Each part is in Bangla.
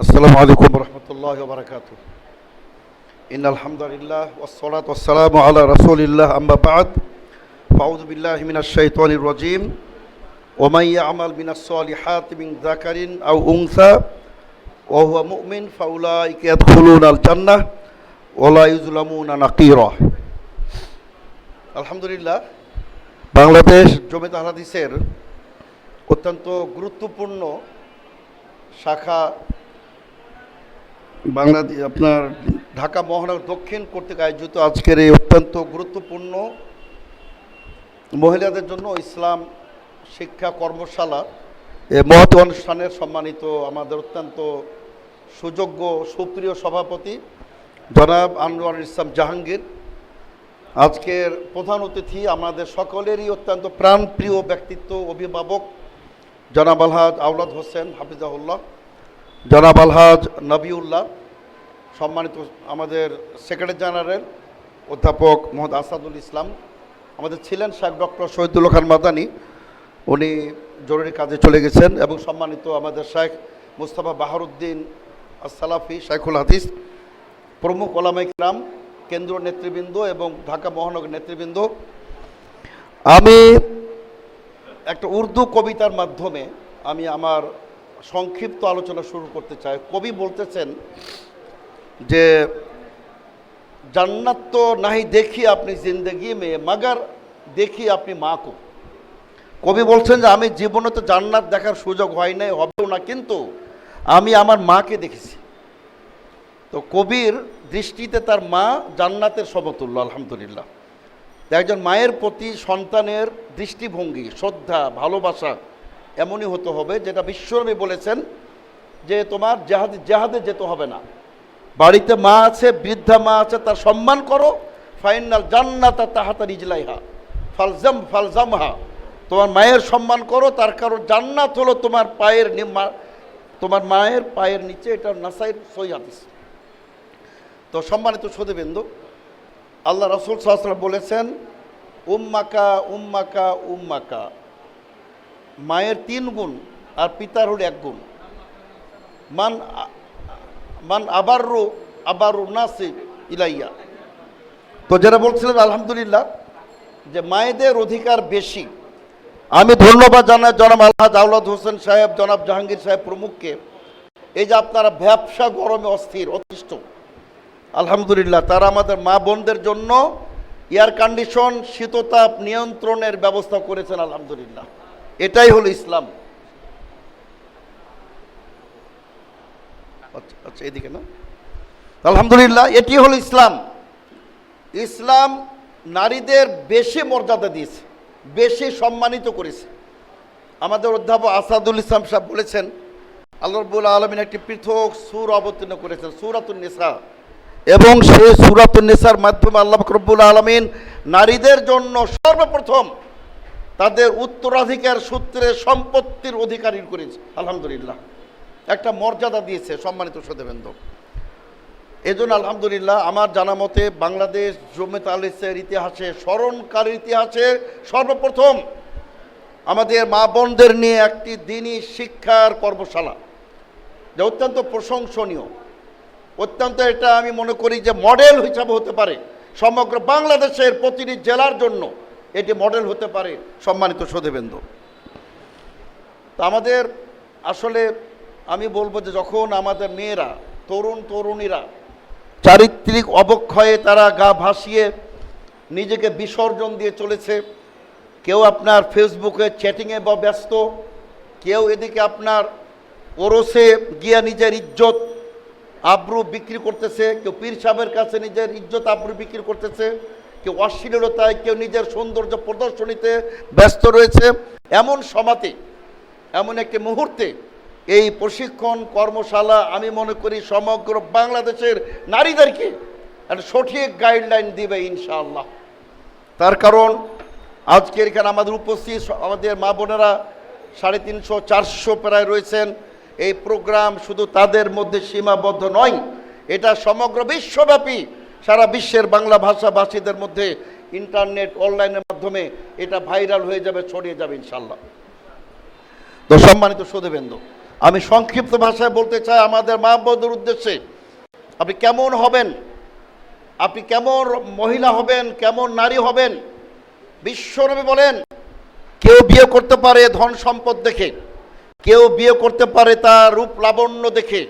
আসসালামু আলাইকুম রহমতুল্লাহ বারাকাতু। ইন্নাল হামদুলিল্লাহ ওয়াসসালাতু ওয়াসসালামু আলা রাসূলিল্লাহ আম্মা বা'দ। ফাউযু বিল্লাহি মিনাশ শাইতানির রাজীম। ওয়া মান ইয়া'মাল মিনাস সালিহাতি মিন যাকারিন আও উনসা ওয়া হুয়া মুমিন ফাউলাইকা ইয়াদখুলুনাল জান্নাহ ওয়া লা ইউযলামুনা নাকিরা। আলহামদুলিল্লাহ, বাংলাদেশ জমিয়ত আহলে হাদিসের অত্যন্ত গুরুত্বপূর্ণ শাখা বাংলাদেশ আপনার ঢাকা মহানগর দক্ষিণ কর্তৃক আয়োজিত আজকের এই অত্যন্ত গুরুত্বপূর্ণ মহিলাদের জন্য ইসলাম শিক্ষা কর্মশালা এ মহৎ অনুষ্ঠানের সম্মানিত আমাদের অত্যন্ত সুযোগ্য সুপ্রিয় সভাপতি জনাব আনোয়ারুল ইসলাম জাহাঙ্গীর, আজকের প্রধান অতিথি আমাদের সকলেরই অত্যন্ত প্রাণপ্রিয় ব্যক্তিত্ব অভিভাবক জনাব আলহাজ আওলাদ হোসেন হাফিজাহুল্লাহ, জনাব আলহাজ নবিউল্লাহ, সম্মানিত আমাদের সেক্রেটারি জেনারেল অধ্যাপক মোহাম্মদ আসাদুল ইসলাম, আমাদের ছিলেন শেখ ডক্টর শহীদুল্লাহ খান মাদানী, উনি জরুরি কাজে চলে গেছেন, এবং সম্মানিত আমাদের শেখ মুস্তাফা বাহারুদ্দিন আসসালাফি শেখুল হাদিস, প্রমুখ ওলামায়ে কিরাম, কেন্দ্রীয় নেতৃবৃন্দ এবং ঢাকা মহানগর নেতৃবৃন্দ। আমি একটা উর্দু কবিতার মাধ্যমে আমি আমার সংক্ষিপ্ত আলোচনা শুরু করতে চাই। কবি বলতেছেন যে জান্নাত তো নাহি দেখি আপনি জিন্দগি মে মগর দেখি আপনি মা কো। কবি বলছেন যে আমি জীবনে তো জান্নাত দেখার সুযোগ হয় নাই, হবেও না, কিন্তু আমি আমার মাকে দেখেছি। তো কবির দৃষ্টিতে তার মা জান্নাতের সমতুল্য। আলহামদুলিল্লাহ, একজন মায়ের প্রতি সন্তানের দৃষ্টিভঙ্গি, শ্রদ্ধা, ভালোবাসা এমনই হতে হবে, যেটা বিশ্বনবী বলেছেন যে তোমার জেহাদে যেতে হবে না, বাড়িতে মা আছে, বৃদ্ধা মা আছে, তার সম্মান করো। ফাইনাল জান্নাতা তাহাতা রিজলাইহা ফালজামহা, তোমার মায়ের সম্মান করো, তার কারণ জান্নাত হলো তোমার মায়ের পায়ের নিচে। এটা নাসাইর সহিহ হাদিস। তো সম্মানিত সুধীবৃন্দ, আল্লাহ রাসূল সাল্লাল্লাহু আলাইহি ওয়াসাল্লাম বলেছেন উম্মাকা উম্মাকা উম্মাকা, মায়ের 3 গুণ আর পিতার হলো 1 গুণ। মান আবারু নাসি ইলাইয়া। তো যারা বলছিলেন আলহামদুলিল্লাহ যে মায়েদের অধিকার বেশি, আমি ধন্যবাদ জানাই জনাব আলহাজ আওলাদ হোসেন সাহেব, জনাব জাহাঙ্গীর সাহেব প্রমুখকে। এই যে আপনারা ব্যবসা গরমে অতিষ্ঠ, আলহামদুলিল্লাহ তারা আমাদের মা বোনদের জন্য এয়ার কন্ডিশন, শীততাপ নিয়ন্ত্রণের ব্যবস্থা করেছেন। আলহামদুলিল্লাহ, এটাই হলো ইসলাম। আচ্ছা এদিকে না, আলহামদুলিল্লাহ এটি হলো ইসলাম। ইসলাম নারীদের বেশি মর্যাদা দিয়েছে, বেশি সম্মানিত করেছে। আমাদের অধ্যাপক আসাদুল ইসলাম সাহেব বলেছেন আল্লাহ রাব্বুল আলামিন একটি পৃথক সূরা অবতীর্ণ করেছেন, সূরাতুন নিসা, এবং সেই সূরাতুন নিসার মাধ্যমে আল্লাহ রাব্বুল আলামিন নারীদের জন্য সর্বপ্রথম তাদের উত্তরাধিকার সূত্রে সম্পত্তির অধিকারী করেছে। আলহামদুলিল্লাহ একটা মর্যাদা দিয়েছে। সম্মানিত সুধীবৃন্দ, এজন্য আলহামদুলিল্লাহ আমার জানা মতে বাংলাদেশ জমিয়ত আহলে হাদিসের ইতিহাসে, স্মরণকারীর ইতিহাসে সর্বপ্রথম আমাদের মা বোনদের নিয়ে একটি দ্বীনি শিক্ষার কর্মশালা, যা অত্যন্ত প্রশংসনীয়, অত্যন্ত, এটা আমি মনে করি যে মডেল হিসাবে হতে পারে সমগ্র বাংলাদেশের প্রতিটি জেলার জন্য, এটি মডেল হতে পারে। সম্মানিত সুধীবৃন্দ, তো আমাদের আসলে আমি বলবো যে যখন আমাদের মেয়েরা, তরুণীরা চারিত্রিক অবক্ষয়ে তারা গা ভাসিয়ে নিজেকে বিসর্জন দিয়ে চলেছে, কেউ আপনার ফেসবুকে চ্যাটিংয়ে বা ব্যস্ত, কেউ এদিকে আপনার ওরসে গিয়া নিজের ইজ্জত আবরু বিক্রি করতেছে, কেউ পীর সাহেবের কাছে নিজের ইজ্জত আবরু বিক্রি করতেছে, কেউ অশ্লীলতায়, কেউ নিজের সৌন্দর্য প্রদর্শনীতে ব্যস্ত রয়েছে। এমন সমাতে, এমন একটি মুহূর্তে এই প্রশিক্ষণ কর্মশালা আমি মনে করি সমগ্র বাংলাদেশের নারীদেরকে একটা সঠিক গাইডলাইন দিবে ইনশাআল্লাহ। তার কারণ আজকের এখানে আমাদের উপস্থিত আমাদের মা বোনেরা 350-400 প্রায় রয়েছেন। এই প্রোগ্রাম শুধু তাদের মধ্যে সীমাবদ্ধ নয়, এটা সমগ্র বিশ্বব্যাপী সারা বিশ্বের বাংলা ভাষাভাষীদের মধ্যে ইন্টারনেট অনলাইনের মাধ্যমে এটা ভাইরাল হয়ে যাবে, ছড়িয়ে যাবে ইনশাআল্লাহ। তো সম্মানিত সুধীবৃন্দ, আমি সংক্ষিপ্ত ভাষায় বলতে চাই আমাদের মা বোনদের উদ্দেশ্যে, আপনি কেমন হবেন, আপনি কেমন মহিলা হবেন, কেমন নারী হবেন। বিশ্বনবী বলেন, কেউ বিয়ে করতে পারে ধন সম্পদ দেখে, কেউ বিয়ে করতে পারে তার রূপ লাবণ্য দেখে,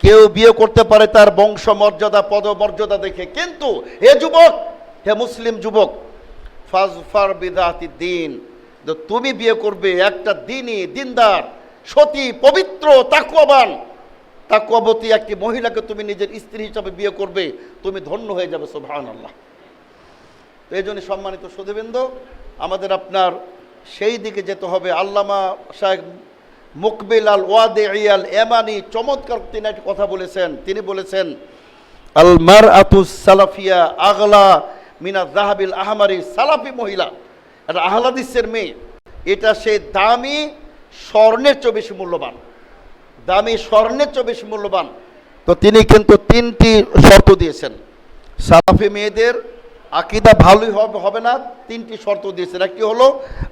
কেউ বিয়ে করতে পারে তার বংশ মর্যাদা পদমর্যাদা দেখে, কিন্তু হে যুবক, হে মুসলিম যুবক, ফাজফার বিদাতি দিন, তুমি বিয়ে করবে একটা দিনই দিনদার সতী পবিত্র তাকওয়াবান তাকওয়াবতী একটি মহিলাকে তুমি নিজের স্ত্রী হিসাবে বিয়ে করবে, তুমি ধন্য হয়ে যাবে। সুবহানাল্লাহ। তো এই জন্য সম্মানিত সুধীবৃন্দ, আমাদের আপনার সেই দিকে যেতে হবে। আল্লামা শায়েখ মুকবিল আল ওয়াদিঈ আল ইয়ামানি চমৎকার তিনি একটা কথা বলেছেন। তিনি বলেছেন, আল মারআতুস সালাফিয়া আগলা মিনা যাহাবিল আহমারি। সালাফি মহিলা, একটা আহলাদিসের মেয়ে, এটা সে দামি স্বর্ণের চেয়ে বেশি মূল্যবান, দামি স্বর্ণের চেয়ে বেশি মূল্যবান। তো তিনি কিন্তু তিনটি শর্ত দিয়েছেন, সালাফি মেয়েদের আকীদা ভালোই হবে না, তিনটি শর্ত দিয়েছেন। একটি হলো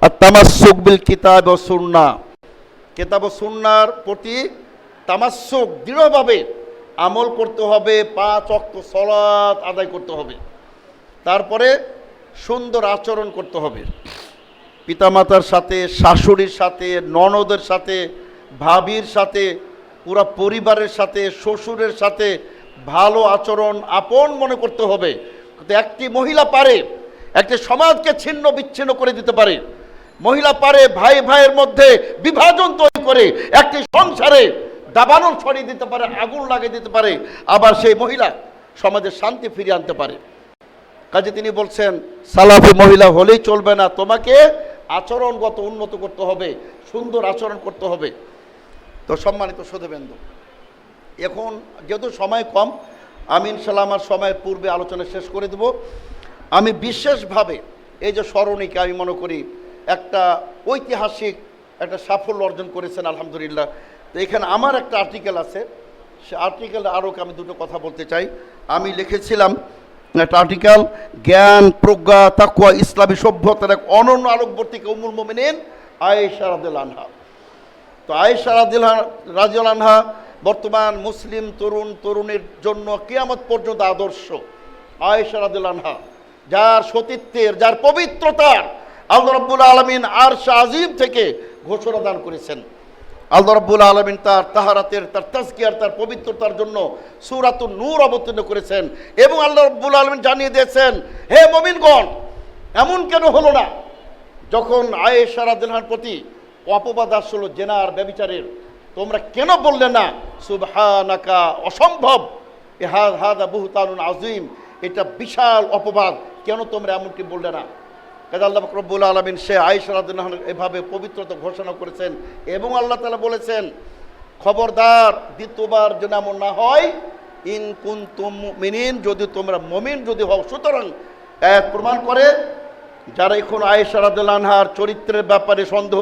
আত-তামাসসুক বিল কিতাব ওয়া সুন্নাহ, কিতাব ও সুন্নাহর প্রতি তামাসসুক দৃঢ়ভাবে আমল করতে হবে, 5 ওয়াক্ত সালাত আদায় করতে হবে, তারপরে সুন্দর আচরণ করতে হবে, পিতামাতার সাথে, শাশুড়ির সাথে, ননদের সাথে, ভাবির সাথে, পুরা পরিবারের সাথে, শ্বশুরের সাথে ভালো আচরণ আপন মনে করতে হবে। কিন্তু একটি মহিলা পারে একটি সমাজকে ছিন্ন বিচ্ছিন্ন করে দিতে পারে, মহিলা পারে ভাই ভাইয়ের মধ্যে বিভাজন তৈরি করে একটি সংসারে দাবানল ছড়িয়ে দিতে পারে, আগুন লাগিয়ে দিতে পারে, আবার সেই মহিলা সমাজে শান্তি ফিরিয়ে আনতে পারে। কাজে তিনি বলছেন, সালাফি মহিলা হলেই চলবে না, তোমাকে আচরণগত উন্নত করতে হবে, সুন্দর আচরণ করতে হবে। তো সম্মানিত সুধীবৃন্দ, এখন যেহেতু সময় কম, আমি ইনশাল্লাহ আমার সময়ের পূর্বে আলোচনা শেষ করে দেব। আমি বিশেষভাবে এই যে স্মরণীকে আমি মনে করি একটা ঐতিহাসিক একটা সাফল্য অর্জন করেছেন আলহামদুলিল্লাহ। তো এখানে আমার একটা আর্টিকেল আছে, সে আর্টিকেলে আরও আমি দুটো কথা বলতে চাই। আমি লিখেছিলাম একটা আর্টিকেল, জ্ঞান প্রজ্ঞা তাকওয়া ইসলামী সভ্যতার এক অনন্য আলোকবর্তিকা উম্মুল মুমিনিন আয়েশা রাদিয়াল্লাহু আনহা। তো আয়েশা রাদিয়াল্লাহু আনহা বর্তমান মুসলিম তরুণ তরুণীর জন্য কিয়ামত পর্যন্ত আদর্শ। আয়েশা রাদিয়াল্লাহু আনহা, যার সতীত্বের, যার পবিত্রতার আল্লাহ রাব্বুল আলামিন আরশ আজিম থেকে ঘোষণা দান করেছেন। আল্লাহ রাব্বুল আলামিন তার তাহারাতের, তার তাজকিয়ার, তার পবিত্রতার জন্য সূরাতুন নূর অবতীর্ণ করেছেন এবং আল্লাহ রাব্বুল আলামিন জানিয়ে দিয়েছেন, হে মুমিনগণ, এমন কেন হলো না যখন আয়েশা রাদিয়াল্লাহু আনহার প্রতি অপবাদ আসলো জেনার ব্যভিচারের, তোমরা কেন বললে না সুবহানাকা, অসম্ভব, হাযা বুহতানুন আযীম, এটা বিশাল অপবাদ, কেন তোমরা এমনটি বললে না? কাজে আল্লাহ রাব্বুল আলামিন সে আয়েশা রাদিয়াল্লাহু আনহা এভাবে পবিত্রতা ঘোষণা করেছেন এবং আল্লাহ তাআলা বলেছেন, খবরদার দ্বিতীয়বার যেন এমন না হয়, ইন কুনতুম মুমিনিন, যদি তোমরা মুমিন যদি হও। সুতরাং আয়াত প্রমাণ করে যারা এখন আয়েশা রাদিয়াল্লাহু আনহার চরিত্রের ব্যাপারে সন্দেহ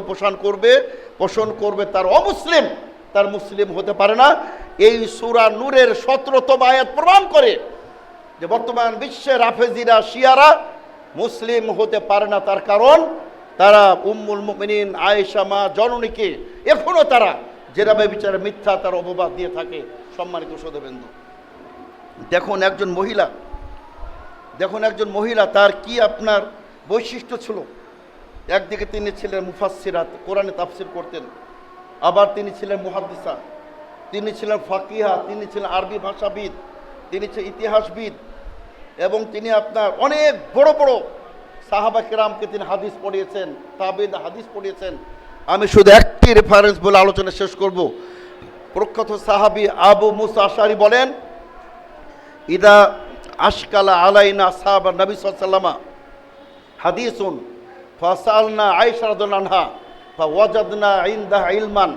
পোষণ করবে তার অমুসলিম, তার মুসলিম হতে পারে না। এই সূরা নূরের 17তম আয়াত প্রমাণ করে যে বর্তমান বিশ্বের রাফেজিরা, শিয়ারা মুসলিম হতে পারে না, তার কারণ তারা উম্মুল মুমিনিন আয়েশা মা জননীকে এখনও তারা যেভাবে বিচারে মিথ্যা তার অপবাদ দিয়ে থাকে। সম্মানিত সুধীবৃন্দ, দেখুন একজন মহিলা তার কি আপনার বৈশিষ্ট্য ছিল। একদিকে তিনি ছিলেন মুফাসসিরাত, কোরআনে তাফসির করতেন, আবার তিনি ছিলেন মুহাদ্দিসা, তিনি ছিলেন ফাকিহা, তিনি ছিলেন আরবি ভাষাবিদ, তিনি ছিলেন ইতিহাসবিদ, এবং তিনি আপনার অনেক বড় বড় সাহাবা কেরামকে তিনি হাদিস পড়িয়েছেন, তাবেঈন হাদিস পড়িয়েছেন। আমি শুধু একটি রেফারেন্স বলে আলোচনা শেষ করব। প্রখ্যাত সাহাবী আবু মুসা আশআরী বলেন, ইদা আশকালা আলাইনা আসহাবা নবী সাল্লাল্লাহু আলাইহি ওয়াসাল্লাম হাদিসুন ফাসালনা আয়েশা রাদিয়াল্লাহু আনহা ফাওয়াজাদনা ইনদাহা ইলমান।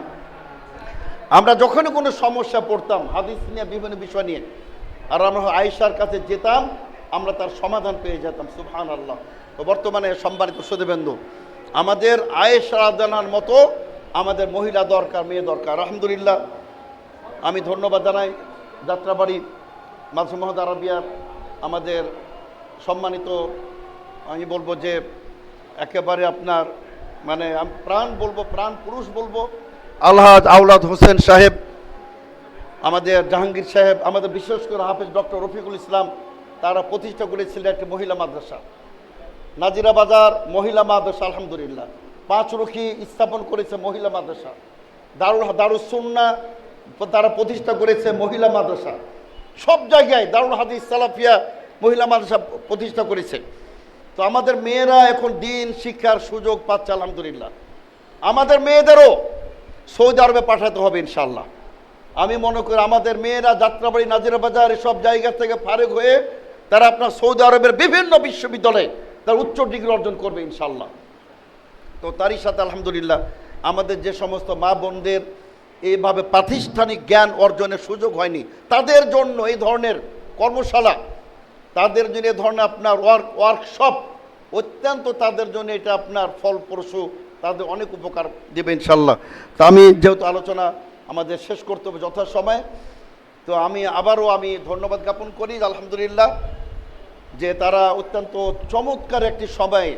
আমরা যখনই কোনো সমস্যা পড়তাম হাদিস নিয়ে, বিভিন্ন বিষয় নিয়ে, আর আমরা আয়েশার কাছে যেতাম, আমরা তার সমাধান পেয়ে যেতাম। সুবহানাল্লাহ। তো বর্তমানে সম্মানিত সুধীবৃন্দ, আমাদের আয়েশা রাদিয়াল্লাহু আনহার মতো আমাদের মহিলা দরকার, মেয়ে দরকার। আলহামদুলিল্লাহ, আমি ধন্যবাদ জানাই যাত্রাবাড়ি মাঝে মহদ আরাবিয়ার আমাদের সম্মানিত, আমি বলবো যে একেবারে আপনার মানে প্রাণ বলবো, প্রাণ পুরুষ বলবো, আলহাজ আওলাদ হোসেন সাহেব, আমাদের জাহাঙ্গীর সাহেব, আমাদের বিশেষ করে হাফেজ ডক্টর রফিকুল ইসলাম, তারা প্রতিষ্ঠা করেছিলেন একটি মহিলা মাদ্রাসা, নাজিরা বাজার মহিলা মাদ্রাসা। আলহামদুলিল্লাহ। পাঁচরুখি স্থাপন করেছে মহিলা মাদ্রাসা। দারুস সুন্নাহ তারা প্রতিষ্ঠা করেছে মহিলা মাদ্রাসা। সব জায়গায় দারুল হাদিস সালাফিয়া মহিলা মাদ্রাসা প্রতিষ্ঠা করেছে। তো আমাদের মেয়েরা এখন দিন শিক্ষার সুযোগ পাচ্ছে আলহামদুলিল্লাহ। আমাদের মেয়েদেরও সৌদি আরবে পাঠাতে হবে ইনশাআল্লাহ। আমি মনে করি আমাদের মেয়েরা যাত্রাবাড়ি, নাজিরা বাজার এসব জায়গা থেকে ফারেক হয়ে তারা আপনার সৌদি আরবের বিভিন্ন বিশ্ববিদ্যালয়ে তার উচ্চ ডিগ্রি অর্জন করবে ইনশাআল্লাহ। তো তারই সাথে আলহামদুলিল্লাহ আমাদের যে সমস্ত মা বোনদের এইভাবে প্রাতিষ্ঠানিক জ্ঞান অর্জনের সুযোগ হয়নি, তাদের জন্য এই ধরনের কর্মশালা, তাদের জন্য এই ধরনের আপনার ওয়ার্কশপ অত্যন্ত তাদের জন্য এটা আপনার ফলপ্রসূ, তাদের অনেক উপকার দেবে ইনশাল্লাহ। তা আমি যেহেতু আলোচনা আমাদের শেষ করতে হবে যথাসময়ে, তো আমি আবারও ধন্যবাদ জ্ঞাপন করি আলহামদুলিল্লাহ যে তারা অত্যন্ত চমৎকার একটি সময়ে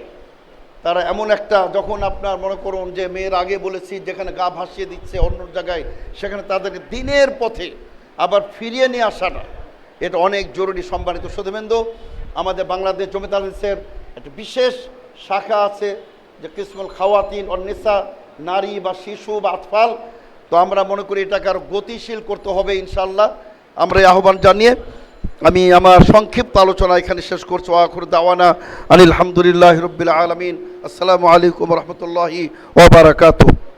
তারা এমন একটা, যখন আপনার মনে করুন যে মেয়ের আগে বলেছি যেখানে গা ভাসিয়ে দিচ্ছে অন্য জায়গায়, সেখানে তাদেরকে দিনের পথে আবার ফিরিয়ে নিয়ে আসাটা এটা অনেক জরুরি। সম্মানিত সুধীবৃন্দ, আমাদের বাংলাদেশ জমিয়ত আহলে হাদিসের একটা বিশেষ শাখা আছে যে কিসমুল খাওয়াতিন ও নিসা, নারী বা শিশু বা আতফাল। তো আমরা মনে করি এটাকে আরও গতিশীল করতে হবে ইনশাআল্লাহ। আমরা এই আহ্বান জানিয়ে আমি আমার সংক্ষিপ্ত আলোচনা এখানে শেষ করছি। আখির দাওয়ানা আনিল হামদুলিল্লাহি রাব্বিল আলামিন। আসসালামু আলাইকুম ওয়া রাহমাতুল্লাহি ওয়া বারাকাতুহু।